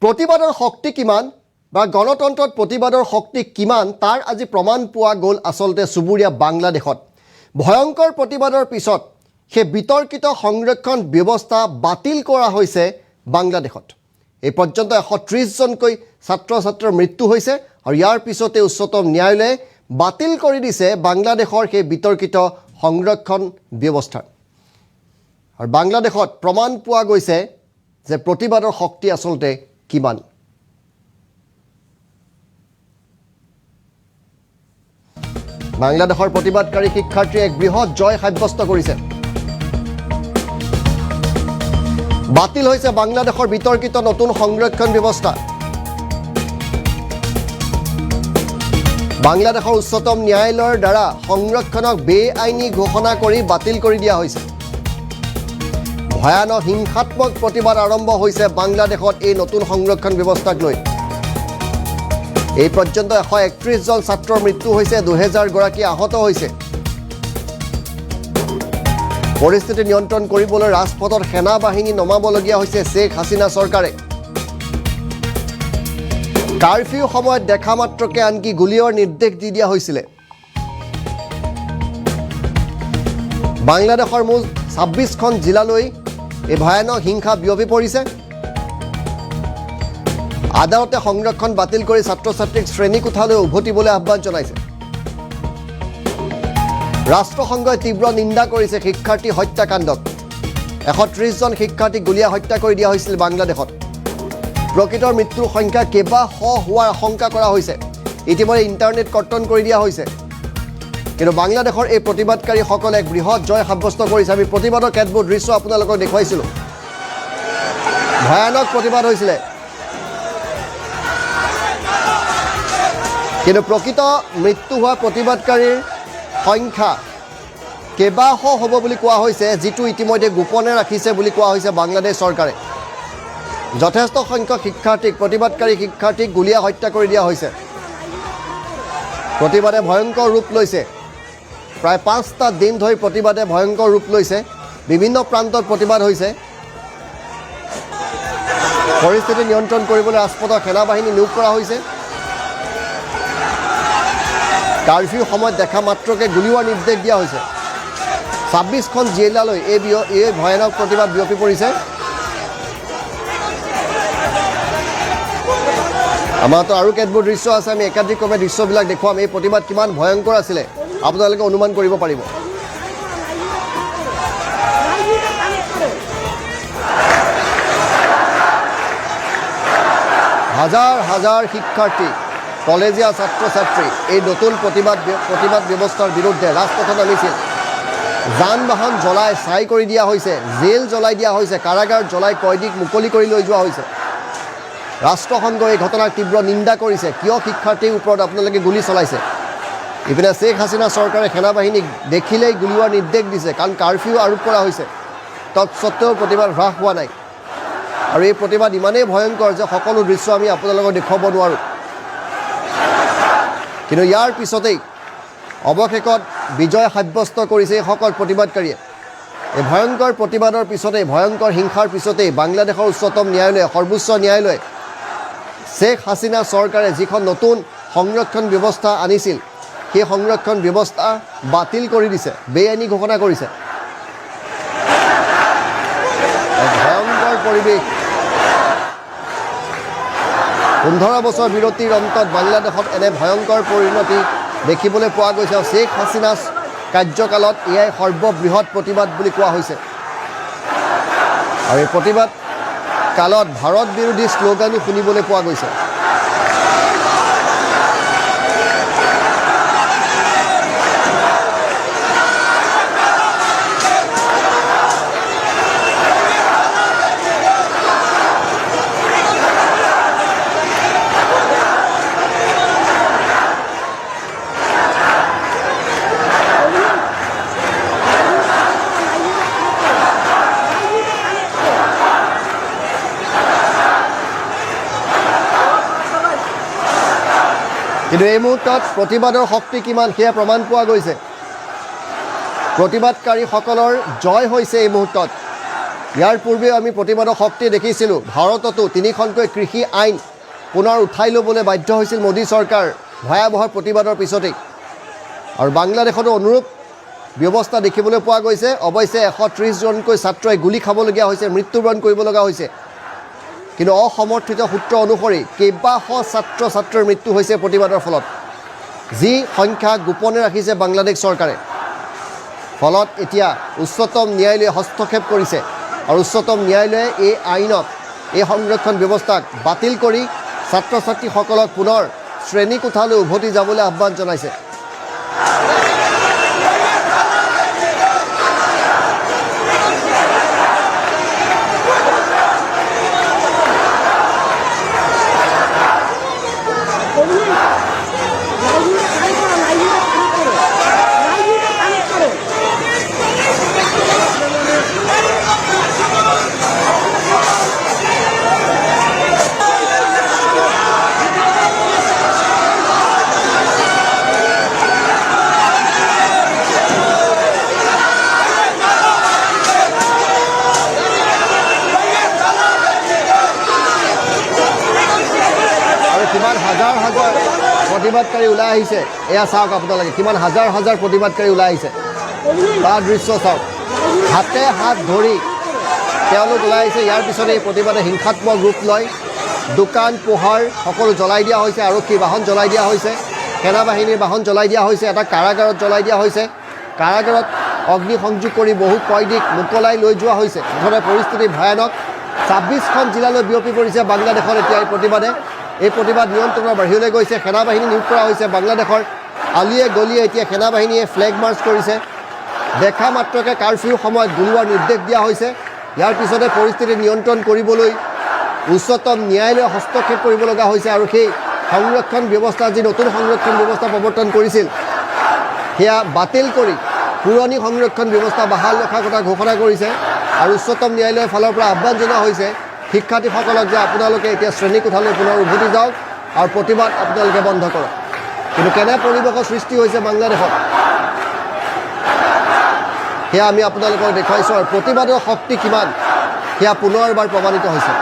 প্ৰতিবাদৰ শক্তি কিমান বা গণতন্ত্ৰত প্ৰতিবাদৰ শক্তি কিমান তাৰ আজি প্ৰমাণ পোৱা গ'ল আসলতে চুবুৰীয়া বাংলাদেশত ভয়ংকৰ প্ৰতিবাদৰ পিছত সেই বিতৰ্কিত সংৰক্ষণ ব্যৱস্থা বাতিল কৰা হৈছে বাংলাদেশত এই পৰ্যন্ত 130 জনকৈ ছাত্ৰ-ছাত্ৰীৰ মৃত্যু হৈছে আৰু ইয়াৰ পিছতে উচ্চতম ন্যায়ালয়ে বাতিল কৰি দিছে বাংলাদেশৰ সেই বিতৰ্কিত সংৰক্ষণ ব্যৱস্থা আৰু বাংলাদেশত প্ৰমাণ পোৱা গৈছে যে প্ৰতিবাদৰ শক্তি আসলতে কিমান বাংলাদেশৰ প্ৰতিবাদকাৰী শিক্ষাৰ্থীয়ে এক বৃহৎ জয় সাব্যস্ত কৰিছে বাতিল হৈছে বাংলাদেশৰ বিতৰ্কিত নতুন সংৰক্ষণ ব্যৱস্থা বাংলাদেশৰ উচ্চতম ন্যায়ালয়ৰ দ্বাৰা সংৰক্ষণক বেআইনী ঘোষণা কৰি বাতিল কৰি দিয়া হৈছে ভয়ানক হিংসাত্মক প্ৰতিবাদ আৰম্ভ হৈছে বাংলাদেশত এই নতুন সংৰক্ষণ ব্যৱস্থাক লৈ এই পৰ্যন্ত 131 জন ছাত্ৰৰ মৃত্যু হৈছে 2000 গৰাকী আহত হৈছে পৰিস্থিতি নিয়ন্ত্ৰণ কৰিবলৈ ৰাজপথত সেনা বাহিনী নমাবলগীয়া হৈছে শেখ হাসিনা চৰকাৰে কাৰফিউ সময়ত দেখা মাত্ৰকে আনকি গুলিৰ নিৰ্দেশ দি দিয়া হৈছিল বাংলাদেশৰ মুঠ 26খন জিলালৈ এই ভয়ানক হিংসা বিয়পি পৰিছে আদালতে সংৰক্ষণ বাতিল কৰি ছাত্ৰ-ছাত্ৰীক শ্ৰেণীকোঠালৈ উভতিবলৈ আহ্বান জনাইছে ৰাষ্ট্ৰসংঘই তীব্ৰ নিন্দা কৰিছে শিক্ষাৰ্থী হত্যাকাণ্ডক 130 জন শিক্ষাৰ্থীক গুলীয়া হত্যা কৰি দিয়া হৈছিল বাংলাদেশত প্ৰকৃতৰ মৃত্যুৰ সংখ্যা কেবা হোৱাৰ আশংকা কৰা হৈছে ইতিমধ্যে ইণ্টাৰনেট কৰ্তন কৰি দিয়া হৈছে কিন্তু বাংলাদেশৰ এই প্ৰতিবাদকাৰীসকলে এক বৃহৎ জয় সাব্যস্ত কৰিছে আমি প্ৰতিবাদৰ কেতবোৰ দৃশ্য আপোনালোকক দেখুৱাইছিলোঁ ভয়ানক প্ৰতিবাদ হৈছিল কিন্তু প্ৰকৃত মৃত্যু হোৱা প্ৰতিবাদকাৰীৰ সংখ্যা কেবাশ হ'ব বুলি কোৱা হৈছে যিটো ইতিমধ্যে গোপনে ৰাখিছে বুলি কোৱা হৈছে বাংলাদেশ চৰকাৰে যথেষ্ট সংখ্যক শিক্ষাৰ্থীক প্ৰতিবাদকাৰী শিক্ষাৰ্থীক গুলীয়া হত্যা কৰি দিয়া হৈছে প্ৰতিবাদে ভয়ংকৰ ৰূপ লৈছে প্ৰায় 5টা দিন ধৰি প্ৰতিবাদে ভয়ংকৰ ৰূপ লৈছে বিভিন্ন প্ৰান্তত প্ৰতিবাদ হৈছে পৰিস্থিতি নিয়ন্ত্ৰণ কৰিবলৈ ৰাজপথত সেনা বাহিনী নিয়োগ কৰা হৈছে কাৰফিউ সময়ত দেখা মাত্ৰকে গুলিৰ নিৰ্দেশ দিয়া হৈছে 26খন জিলালৈ এই ভয়ানক প্ৰতিবাদ বিয়পি পৰিছে আমাৰতো আৰু কেতবোৰ দৃশ্য আছে আমি একাধিকভাৱে দৃশ্যবিলাক দেখুৱাম এই প্ৰতিবাদ কিমান ভয়ংকৰ আছিলে আপোনালোকে অনুমান কৰিব পাৰিব হাজাৰ হাজাৰ শিক্ষাৰ্থী কলেজীয়া ছাত্ৰ-ছাত্ৰী এই নতুন প্ৰতিবাদ ব্যৱস্থাৰ বিৰুদ্ধে ৰাজপথত নামিছিল যান বাহন জ্বলাই ছাই কৰি দিয়া হৈছে জেল জ্বলাই দিয়া হৈছে কাৰাগাৰ জ্বলাই কয়দীক মুকলি কৰি লৈ যোৱা হৈছে ৰাষ্ট্ৰসংঘই এই ঘটনাক তীব্ৰ নিন্দা কৰিছে কিয় শিক্ষাৰ্থীৰ ওপৰত আপোনালোকে গুলি চলাইছে ইপিনে শেখ হাসিনা চৰকাৰে সেনা বাহিনীক দেখিলেই গুলিৰ নিৰ্দেশ দিছে কাৰণ কাৰফিউ আৰোপ কৰা হৈছে তৎসত্ত্বেও প্ৰতিবাদ হ্ৰাস হোৱা নাই আৰু এই প্ৰতিবাদ ইমানেই ভয়ংকৰ যে সকলো দৃশ্য আমি আপোনালোকক দেখুৱাব নোৱাৰোঁ কিন্তু ইয়াৰ পিছতেই অৱশেষত বিজয় সাব্যস্ত কৰিছে এইসকল প্ৰতিবাদকাৰীয়ে এই ভয়ংকৰ প্ৰতিবাদৰ পিছতেই ভয়ংকৰ হিংসাৰ পিছতেই বাংলাদেশৰ উচ্চতম ন্যায়ালয়ে সৰ্বোচ্চ ন্যায়ালয়ে শেখ হাসিনা চৰকাৰে যিখন নতুন সংৰক্ষণ ব্যৱস্থা আনিছিল সেই সংৰক্ষণ ব্যৱস্থা বাতিল কৰি দিছে বেআইনী ঘোষণা কৰিছে ভয়ংকৰ পৰিৱেশ 15 বছৰ বিৰতিৰ অন্তত বাংলাদেশত এনে ভয়ংকৰ পৰিণতি দেখিবলৈ পোৱা গৈছে শেখ হাসিনা কাৰ্যকালত এয়াই সৰ্ববৃহৎ প্ৰতিবাদ বুলি কোৱা হৈছে আৰু এই প্ৰতিবাদ কালত ভাৰত বিৰোধী শ্লোগানো শুনিবলৈ পোৱা গৈছে কিন্তু এই মুহূৰ্তত প্ৰতিবাদৰ শক্তি কিমান সেয়া প্ৰমাণ পোৱা গৈছে প্ৰতিবাদকাৰীসকলৰ জয় হৈছে এই মুহূৰ্তত ইয়াৰ পূৰ্বে আমি প্ৰতিবাদৰ শক্তি দেখিছিলোঁ ভাৰততো 3খনকৈ কৃষি আইন পুনৰ উঠাই ল'বলৈ বাধ্য হৈছিল মোদী চৰকাৰ ভয়াৱহ প্ৰতিবাদৰ পিছতেই আৰু বাংলাদেশতো অনুৰূপ ব্যৱস্থা দেখিবলৈ পোৱা গৈছে অৱশ্যে 130 জনকৈ ছাত্ৰই গুলি খাবলগীয়া হৈছে মৃত্যুবৰণ কৰিব লগা হৈছে কিন্তু অসমৰ্থিত সূত্ৰ অনুসৰি কেইবাশ ছাত্ৰ ছাত্ৰীৰ মৃত্যু হৈছে প্ৰতিবাদৰ ফলত যি সংখ্যা গোপনে ৰাখিছে বাংলাদেশ চৰকাৰে ফলত এতিয়া উচ্চতম ন্যায়ালয়ে হস্তক্ষেপ কৰিছে আৰু উচ্চতম ন্যায়ালয়ে এই আইনত এই সংৰক্ষণ ব্যৱস্থাক বাতিল কৰি ছাত্ৰ ছাত্ৰীসকলক পুনৰ শ্ৰেণীকোঠালৈ উভতি যাবলৈ আহ্বান জনাইছে কিমান হাজাৰ হাজাৰ প্ৰতিবাদকাৰী ওলাই আহিছে এয়া চাওক আপোনালোকে কিমান হাজাৰ হাজাৰ প্ৰতিবাদকাৰী ওলাই আহিছে তাৰ দৃশ্য চাওক হাতে হাত ধৰি তেওঁলোক ওলাই আহিছে ইয়াৰ পিছতে এই প্ৰতিবাদে হিংসাত্মক ৰূপ লয় দোকান পোহাৰ সকলো জ্বলাই দিয়া হৈছে আৰক্ষী বাহন জ্বলাই দিয়া হৈছে সেনাবাহিনীৰ বাহন জ্বলাই দিয়া হৈছে এটা কাৰাগাৰত জ্বলাই দিয়া হৈছে কাৰাগাৰত অগ্নি সংযোগ কৰি বহু কয়দীক মোকলাই লৈ যোৱা হৈছে মুঠতে পৰিস্থিতি ভয়ানক 26খন জিলালৈ বিয়পি পৰিছে বাংলাদেশত এতিয়া এই প্ৰতিবাদে এই প্ৰতিবাদ নিয়ন্ত্ৰণৰ বাহিৰলৈ গৈছে সেনাবাহিনী নিয়োগ কৰা হৈছে বাংলাদেশৰ আলিয়ে গলিয়ে এতিয়া সেনাবাহিনীয়ে ফ্লেগ মাৰ্চ কৰিছে দেখা মাত্ৰকে কাৰফিউৰ সময়ত গুলীয়াৰ নিৰ্দেশ দিয়া হৈছে ইয়াৰ পিছতে পৰিস্থিতি নিয়ন্ত্ৰণ কৰিবলৈ উচ্চতম ন্যায়ালয়ে হস্তক্ষেপ কৰিব লগা হৈছে আৰু সেই সংৰক্ষণ ব্যৱস্থা যি নতুন সংৰক্ষণ ব্যৱস্থা প্ৰৱৰ্তন কৰিছিল সেয়া বাতিল কৰি পুৰণি সংৰক্ষণ ব্যৱস্থা বাহাল ৰখাৰ কথা ঘোষণা কৰিছে আৰু উচ্চতম ন্যায়ালয়ৰ ফালৰ পৰা আহ্বান জনোৱা হৈছে শিক্ষাৰ্থীসকলক যে আপোনালোকে এতিয়া শ্ৰেণীকোঠালৈ পুনৰ উভতি যাওক আৰু প্ৰতিবাদ আপোনালোকে বন্ধ কৰক কিন্তু কেনে পৰিৱেশৰ সৃষ্টি হৈছে বাংলাদেশত সেয়া আমি আপোনালোকক দেখুৱাইছোঁ আৰু প্ৰতিবাদৰ শক্তি কিমান সেয়া পুনৰ এবাৰ প্ৰমাণিত হৈছে